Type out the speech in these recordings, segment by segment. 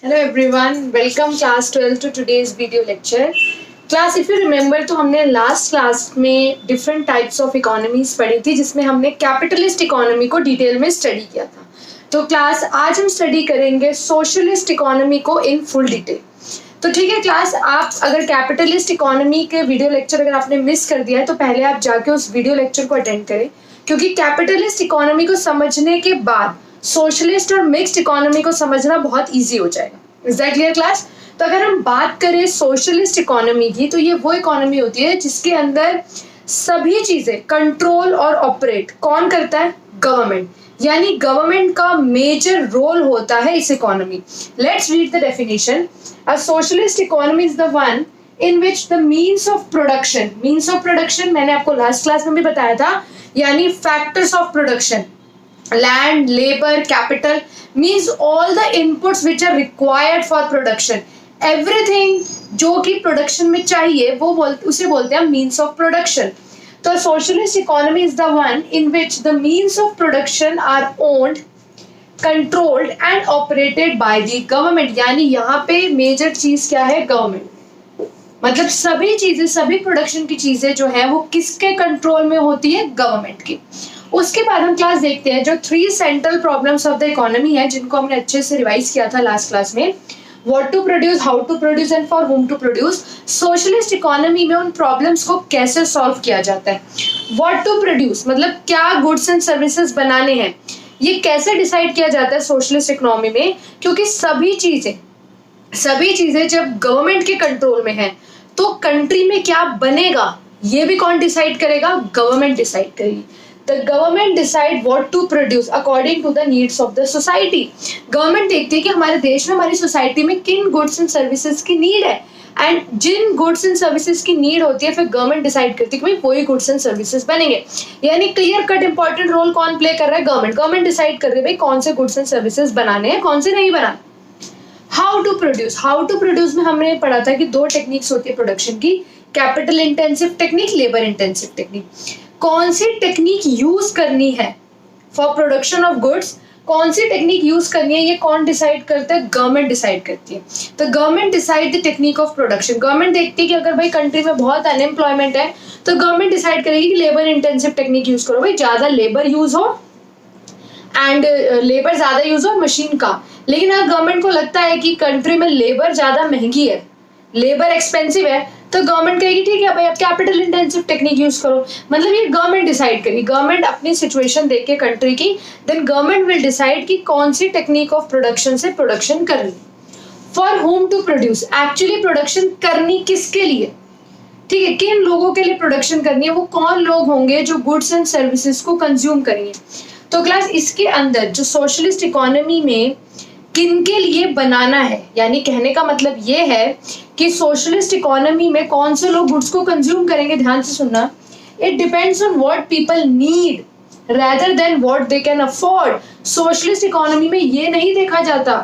Hello everyone, welcome class 12 to today's video lecture. Class, if you remember तो हमने last class में different types of economies पढ़ी थी जिसमें हमने कैपिटलिस्ट इकोनॉमी को डिटेल में स्टडी किया था. तो क्लास आज हम स्टडी करेंगे सोशलिस्ट इकोनॉमी को इन फुल डिटेल. तो ठीक है क्लास, आप अगर कैपिटलिस्ट इकोनॉमी के वीडियो लेक्चर अगर आपने मिस कर दिया है तो पहले आप जाके उस वीडियो लेक्चर को अटेंड करें, क्योंकि कैपिटलिस्ट इकोनॉमी को समझने के बाद सोशलिस्ट और मिक्स्ड इकोनॉमी को समझना बहुत इजी हो जाएगा. Is that clear class? तो अगर हम बात करें सोशलिस्ट इकोनॉमी की तो ये वो इकोनॉमी होती है जिसके अंदर सभी चीजें कंट्रोल और ऑपरेट कौन करता है? गवर्नमेंट. यानी गवर्नमेंट का मेजर रोल होता है इस economy. Let's read the definition. A socialist economy is the one in which the means of production मैंने आपको लास्ट क्लास में भी बताया था, यानी factors of production, land, labor, capital, means all the inputs which are required for production. Everything जो कि production में चाहिए उसे बोलते हैं means of production. तो socialist economy is the one in which the means of production are owned, controlled and operated by the government. यानी यहाँ पे मेजर चीज क्या है? गवर्नमेंट. मतलब सभी चीजें, सभी प्रोडक्शन की चीजें जो है वो किसके कंट्रोल में होती है? गवर्नमेंट की. उसके बाद हम क्लास देखते हैं जो 3 central problems of the economy है जिनको हमने अच्छे से रिवाइज किया था लास्ट क्लास में. What to produce, how to produce and for whom to produce. Socialist economy में उन प्रॉब्लम्स को कैसे सॉल्व किया जाता है. व्हाट टू प्रोड्यूस मतलब क्या गुड्स एंड सर्विसेज बनाने हैं, ये कैसे डिसाइड किया जाता है सोशलिस्ट इकोनॉमी में, क्योंकि सभी चीजें जब गवर्नमेंट के कंट्रोल में है तो कंट्री में क्या बनेगा ये भी कौन डिसाइड करेगा? गवर्नमेंट डिसाइड करेगी. The government decide what to produce according to the needs of the society. Government देखती है कि हमारे देश में, हमारी सोसाइटी में किन गुड्स एंड सर्विसेज की नीड है, एंड जिन गुड्स एंड सर्विसेज की नीड होती है फिर गवर्नमेंट डिसाइड करती है कि भाई वही गुड्स एंड सर्विसेज बनेंगे. यानी क्लियर कट इंपॉर्टेंट रोल कौन प्ले कर रहा है? गवर्नमेंट डिसाइड कर रही है भाई कौन से गुड्स एंड सर्विसेज बनाने हैं, कौन से नहीं बनाने. हाउ टू प्रोड्यूस में हमने पढ़ा था कि 2 टेक्निक्स होती है प्रोडक्शन की, capital intensive technique, labour intensive technique. कौन सी टेक्निक यूज करनी है फॉर प्रोडक्शन ऑफ गुड्स, कौन सी टेक्निक यूज करनी है ये कौन डिसाइड करता है? गवर्नमेंट डिसाइड करती है. तो government decide the technique of production. Government देखती है कि अगर भाई कंट्री में बहुत अनएम्प्लॉयमेंट है तो गवर्नमेंट डिसाइड करेगी कि लेबर इंटेंसिव टेक्निक यूज करो, भाई ज्यादा लेबर यूज हो एंड लेबर ज्यादा यूज हो मशीन का. लेकिन अगर गवर्नमेंट को लगता है कि कंट्री में लेबर ज्यादा महंगी है, लेबर एक्सपेंसिव है, तो गवर्नमेंट कहेगी ठीक है भाई आप कैपिटल इंटेंसिव टेक्निक यूज करो. मतलब ये गवर्नमेंट डिसाइड करेगी. गवर्नमेंट अपनी सिचुएशन देख के कंट्री की, देन गवर्नमेंट विल डिसाइड कि कौन सी टेक्निक ऑफ प्रोडक्शन से प्रोडक्शन करनी. For whom to produce, actually production करनी किसके लिए? ठीक है, किन लोगों के लिए प्रोडक्शन करनी है, वो कौन लोग होंगे जो गुड्स एंड सर्विसेज को कंज्यूम करेंगे. तो क्लास इसके अंदर जो सोशलिस्ट इकोनॉमी में किनके लिए बनाना है, यानी कहने का मतलब ये है कि सोशलिस्ट इकोनॉमी में कौन से लोग गुड्स को कंज्यूम करेंगे. ध्यान से सुनना. It depends on what people need rather than what they can afford. Socialist economy में ये नहीं देखा जाता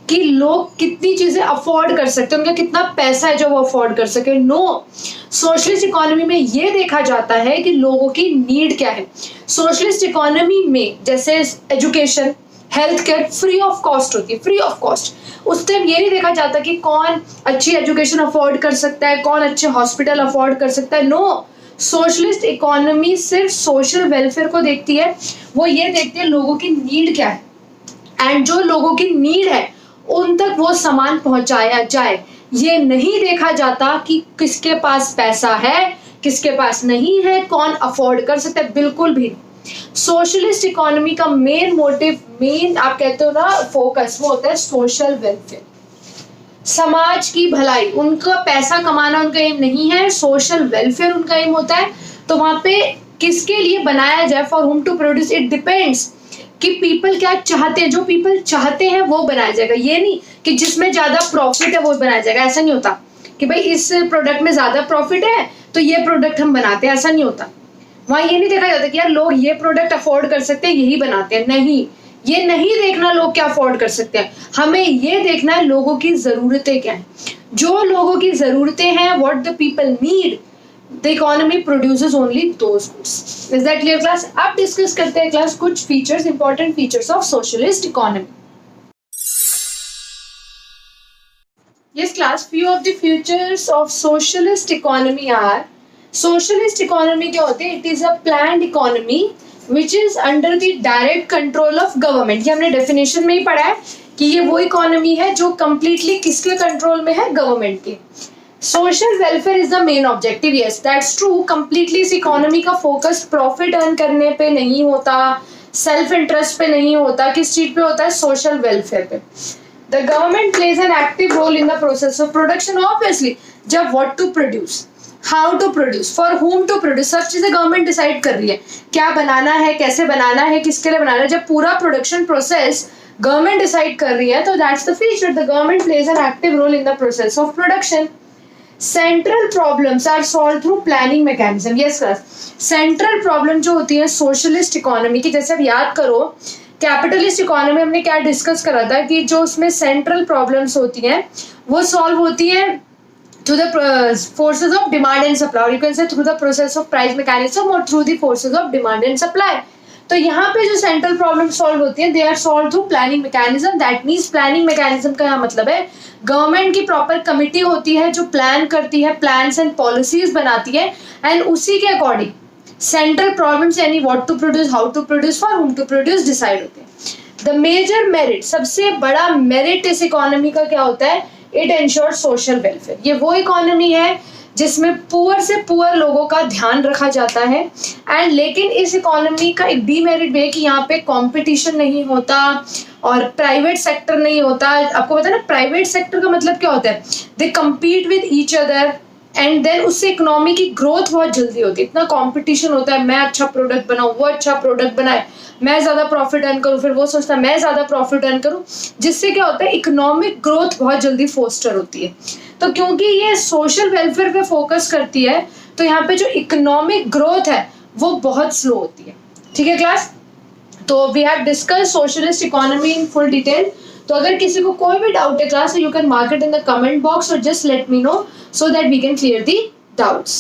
कि लोग कितनी चीजें अफोर्ड कर सकते हैं, उनका कितना पैसा है जो वो अफोर्ड कर सके. नो, सोशलिस्ट इकोनॉमी में ये देखा जाता है कि लोगों की नीड क्या है. सोशलिस्ट इकोनॉमी में जैसे education, health care free of cost होती है, फ्री ऑफ कॉस्ट. उस टाइम ये नहीं देखा जाता कि कौन अच्छी एजुकेशन अफोर्ड कर सकता है, कौन अच्छे हॉस्पिटल अफोर्ड कर सकता है. नो, सोशलिस्ट इकोनॉमी सिर्फ सोशल वेलफेयर को देखती है. वो ये देखती है लोगों की नीड क्या है, एंड जो लोगों की नीड है उन तक वो सामान पहुंचाया जाए. ये नहीं देखा जाता कि किसके पास पैसा है, किसके पास नहीं है, कौन अफोर्ड कर सकता है, बिल्कुल भी. सोशलिस्ट इकोनॉमी का मेन मोटिव, मेन आप कहते हो ना फोकस, वो होता है सोशल वेलफेयर, समाज की भलाई. उनका पैसा कमाना उनका एम नहीं है, सोशल वेलफेयर उनका एम होता है. तो वहां पे किसके लिए बनाया जाए, for whom to produce, it depends कि पीपल क्या चाहते हैं. जो पीपल चाहते हैं वो बनाया जाएगा. ये नहीं कि जिसमें ज्यादा प्रॉफिट है वो बनाया जाएगा. ऐसा नहीं होता कि भाई इस प्रोडक्ट में ज्यादा प्रॉफिट है तो ये प्रोडक्ट हम बनाते हैं, ऐसा नहीं होता. वहां ये नहीं देखा जाता कि यार लोग ये प्रोडक्ट अफोर्ड कर सकते हैं यही बनाते हैं. नहीं, ये नहीं देखना लोग क्या अफोर्ड कर सकते हैं. हमें ये देखना है लोगों की जरूरतें क्या है. जो लोगों की जरूरतें हैं, what the people need, the economy produces only those goods. Is that clear class? अब डिस्कस करते हैं क्लास कुछ features, important features of socialist economy. class, few of the features of socialist economy are, socialist economy क्या होते हैं? It is a planned economy which is under the direct control of government. ये हमने definition में ही पढ़ा है कि ये वो इकोनॉमी है जो completely किसके कंट्रोल में है? गवर्नमेंट के. Social welfare is the main objective. Yes that's true. Completely इस इकोनॉमी का फोकस प्रॉफिट अर्न करने पे नहीं होता, सेल्फ इंटरेस्ट पे नहीं होता. किस चीज पे होता है? सोशल वेलफेयर पे. The government plays an active role in the process of production. Obviously जब what to produce, how to produce, for whom to produce, सब चीजें गवर्नमेंट डिसाइड कर रही है. क्या बनाना है, कैसे बनाना है, किसके लिए बनाना है. जब पूरा प्रोडक्शन प्रोसेस गवर्नमेंट डिसाइड कर रही है तो that's the feature. The government plays an active role in the process of production. Central problems are solve through planning mechanism. Yes class, central problem जो होती है सोशलिस्ट इकोनॉमी की, जैसे आप याद करो कैपिटलिस्ट इकोनॉमी हमने क्या डिस्कस करा था कि जो उसमें सेंट्रल प्रॉब्लम्स होती हैं वो सॉल्व होती हैं through the forces of demand and supply. You can say through the process of price mechanism और through the forces of demand and supply. तो यहाँ पे जो सेंट्रल प्रॉब्लम सॉल्व होती है they are solve through planning mechanism. That means planning mechanism का यहाँ मतलब है गवर्नमेंट की प्रॉपर कमिटी होती है जो प्लान करती है, प्लान्स एंड पॉलिसीज बनाती है एंड उसी के अकॉर्डिंग सेंट्रल प्रॉब्लम्स यानी what to produce, how to produce, for whom to produce decide होते हैं. द मेजर मेरिट, सबसे बड़ा मेरिट इस इकोनॉमी का क्या होता है? It ensure social welfare. ये वो इकोनॉमी है जिसमें पुअर से पुअर लोगों का ध्यान रखा जाता है. एंड लेकिन इस इकोनॉमी का एक डीमेरिट भी है कि यहाँ पे कंपटीशन नहीं होता और प्राइवेट सेक्टर नहीं होता. आपको पता है ना प्राइवेट सेक्टर का मतलब क्या होता है? They compete with each other and then उससे इकोनॉमी की ग्रोथ बहुत जल्दी होती है. इतना कंपटीशन होता है, मैं अच्छा प्रोडक्ट बनाऊं, वो अच्छा प्रोडक्ट बनाए, मैं ज्यादा प्रॉफिट अर्न करूं, फिर वो सोचता है मैं ज्यादा प्रॉफिट अर्न करूं, जिससे क्या होता है इकोनॉमिक ग्रोथ बहुत जल्दी फोस्टर होती है. तो क्योंकि ये सोशल वेलफेयर पे फोकस करती है तो यहाँ पे जो इकोनॉमिक ग्रोथ है वो बहुत स्लो होती है. ठीक है क्लास, तो we have discuss socialist economy in full detail. तो अगर किसी को कोई भी डाउट है class, you can mark it in the comment box और just let me know so that we can clear the doubts.